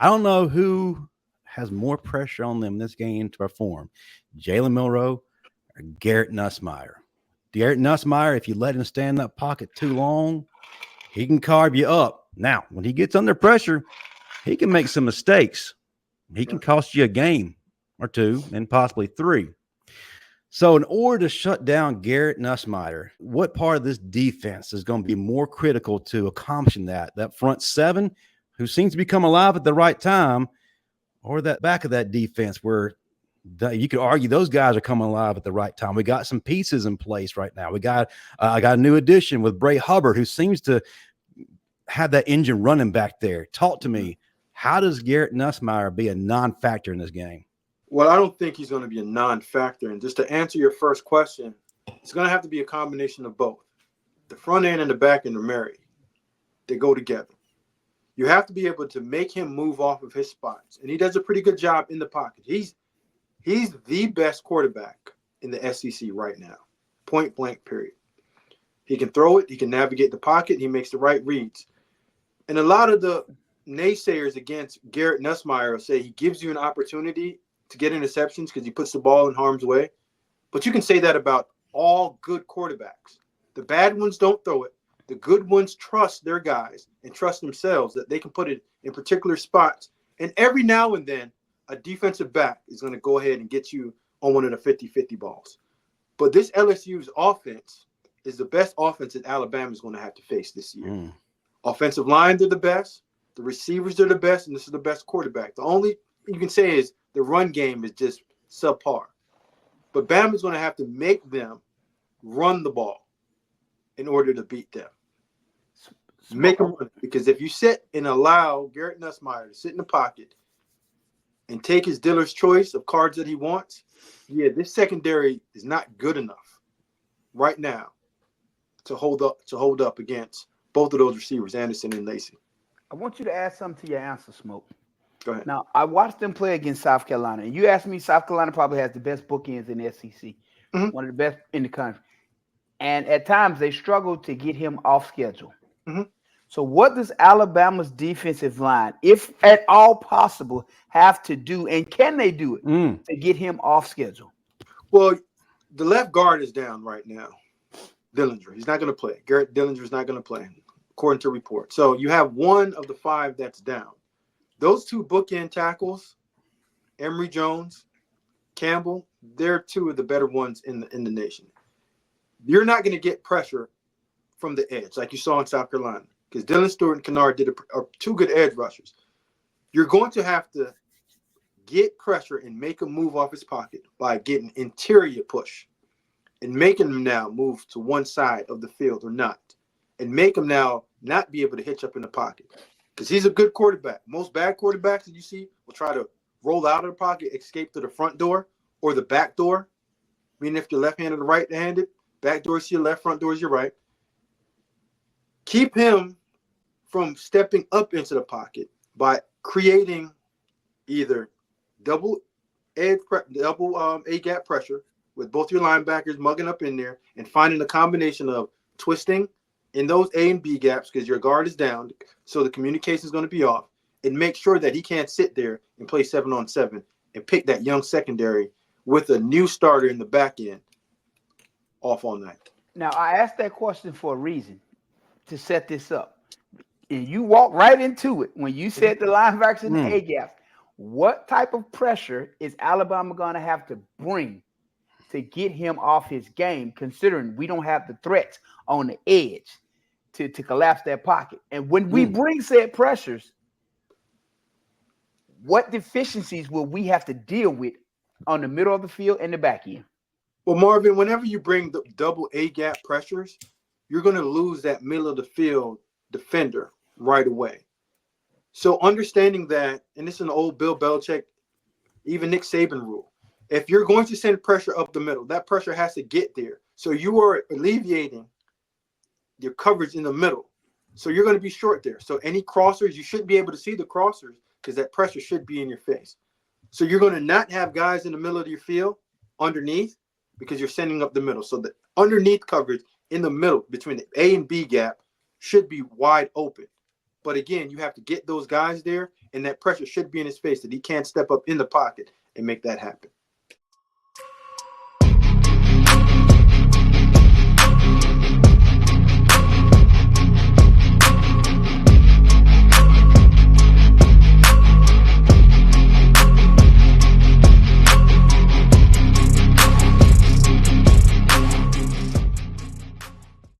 I don't know who has more pressure on them this game to perform, Jalen Milroe or Garrett Nussmeier. Garrett Nussmeier, if you let him stand in that pocket too long, he can carve you up. Now, when he gets under pressure, he can make some mistakes. He can cost you a game or two and possibly three. So in order to shut down Garrett Nussmeier, what part of this defense is going to be more critical to accomplishing that? That front seven, who seems to become alive at the right time, or that back of that defense where you could argue those guys are coming alive at the right time. We got some pieces in place right now. I got a new addition with Bray Hubbard, who seems to have that engine running back there. Talk to me. How does Garrett Nussmeier be a non-factor in this game? Well, I don't think he's going to be a non-factor. And just to answer your first question, it's going to have to be a combination of both. The front end and the back end are married. They go together. You have to be able to make him move off of his spots. And he does a pretty good job in the pocket. He's the best quarterback in the SEC right now. Point blank, period. He can throw it. He can navigate the pocket. He makes the right reads. And a lot of the naysayers against Garrett Nussmeier say he gives you an opportunity to get interceptions because he puts the ball in harm's way. But you can say that about all good quarterbacks. The bad ones don't throw it. The good ones trust their guys and trust themselves that they can put it in particular spots. And every now and then, a defensive back is going to go ahead and get you on one of the 50-50 balls. But this LSU's offense is the best offense that Alabama is going to have to face this year. Offensive line, they're the best. The receivers are the best, and this is the best quarterback. The only thing you can say is the run game is just subpar. But Bama's going to have to make them run the ball in order to beat them. Make them run. Because if you sit and allow Garrett Nussmeier to sit in the pocket and take his dealer's choice of cards that he wants, this secondary is not good enough right now to hold up against both of those receivers, Anderson and Lacey. I want you to add something to your answer, Smoke. Go ahead. Now, I watched them play against South Carolina. And you asked me, South Carolina probably has the best bookends in the SEC, one of the best in the country. And at times, they struggle to get him off schedule. So what does Alabama's defensive line, if at all possible, have to do, and can they do it, to get him off schedule? Well, the left guard is down right now. Dillinger. He's not going to play. Garrett Dillinger is not going to play, according to report. So you have one of the five that's down. Those two bookend tackles, Emory Jones, Campbell, they're two of the better ones in the nation. You're not going to get pressure from the edge like you saw in South Carolina because Dylan Stewart and Kennard are two good edge rushers. You're going to have to get pressure and make him move off his pocket by getting interior push and making him now move to one side of the field or not, and make him now not be able to hitch up in the pocket. Because he's a good quarterback. Most bad quarterbacks that you see will try to roll out of the pocket, escape to the front door or the back door. Meaning if you're left-handed or right-handed, back door is your left, front door is your right. Keep him from stepping up into the pocket by creating either double A-gap pressure with both your linebackers mugging up in there and finding a combination of twisting in those A and B gaps because your guard is down, so the communication is going to be off, and make sure that he can't sit there and play 7-on-7 and pick that young secondary with a new starter in the back end off all night. Now, I asked that question for a reason, to set this up. And you walked right into it when you said the linebackers in the A gaps. What type of pressure is Alabama going to have to bring to get him off his game, considering we don't have the threats on the edge to collapse that pocket? And when we bring said pressures, what deficiencies will we have to deal with on the middle of the field and the back end? Well, Marvin, whenever you bring the double A-gap pressures, you're going to lose that middle of the field defender right away. So understanding that, and this is an old Bill Belichick, even Nick Saban rule, if you're going to send pressure up the middle, that pressure has to get there. So you are alleviating your coverage in the middle. So you're going to be short there. So any crossers, you should be able to see the crossers because that pressure should be in your face. So you're going to not have guys in the middle of your field underneath because you're sending up the middle. So the underneath coverage in the middle between the A and B gap should be wide open. But again, you have to get those guys there, and that pressure should be in his face that he can't step up in the pocket and make that happen.